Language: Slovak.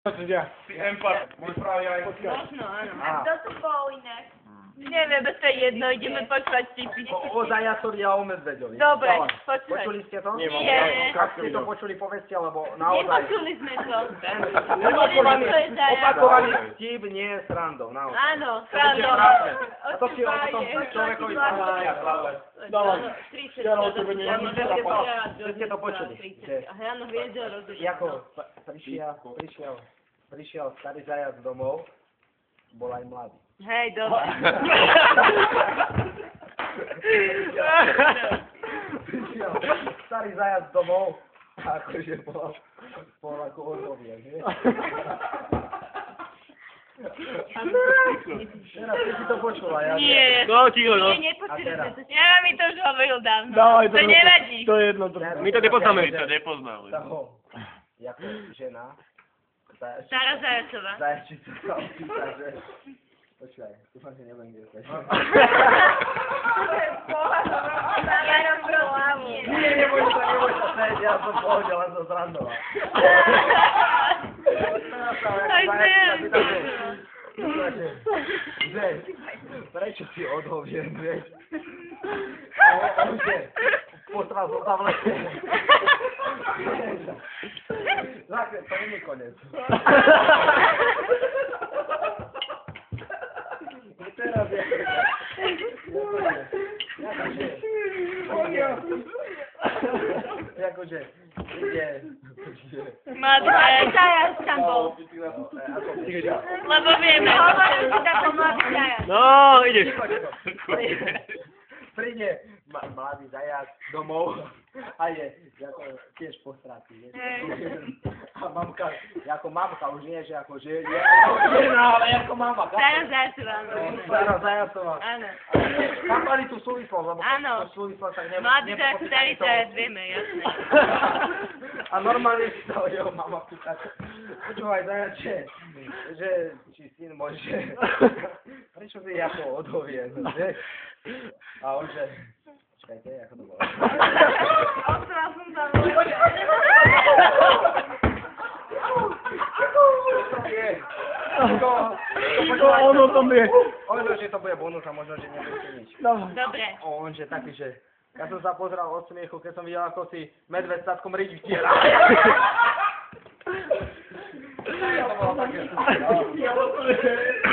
Empat. Môj pravý aj. Možno, áno. A kto tu bol inak? Neviem, to je jedno, ideme počúvať tipy. O zajacovi a o medveďovi. Dobre, Dávaj. počúvaj. Počuli ste to? Nie. Ak ste to počuli, povedzte, lebo naozaj... Nepočuli sme to. Opakovaný, To je zajac. opakovaný vtip nie je srandou, naozaj. Áno, pravda. A to si o tom človekovi povedia. Dávaj. 30. Ja o tebe neviem, Ste to počuli. Áno, viedel, rozumiem. Jako prišiel starý zajac domov, bol aj mladý. Hej, dobre. Prišiel starý zajac domov, akože bol ako odovie, nie? Teraz ty si to počula, ja... Nie. No, ticho, no. Nie, nepočuli A teraz? sme to. Ja mi to už hovoril dávno. Dávaj, To nevadí. To je jedno. My to nepoznáme. To nepoznáme. Toho, ako žena, Stará Zajacová. zajačica sa opýta, že... Počkaj, dúfam, že nebudem kde Jarom hlavu. Nie, neboj sa, seď, ja som pohodil, len som zrandoval. Aj sem. Že, prečo si odhoviem, vieš? On že, potral som tam lete. Zákret, to nie je konec. Teraz je... Jakože, ide... Mladý zajac tam bol. Lebo vieme. Hovorím si tako mladý zajac. No, ideš. Príde mladý zajac domov a je ako, tiež postratý. A mamka, ako mamka už nie, že ako že je, ale ako mama. Stará Zajacová. Stará Zajacová. Áno. Chápali tú súvislosť, lebo Áno. tú súvislosť tak Mladý zajac, starý zajac, vieme, jasné. A normálne si to jeho mama pýta, počúvaj zajače, že či syn môže, prečo si ako odhovie, že? A on že, čakajte, ako to bolo? Ostral som sa Ono tam je. Možno, že to bude bonus a možno, že nebude nič. Dobre. On že taký, že ja som sa pozeral od smiechu, keď som videl, ako si medveď s tatkom riť vtiera. To bolo také super.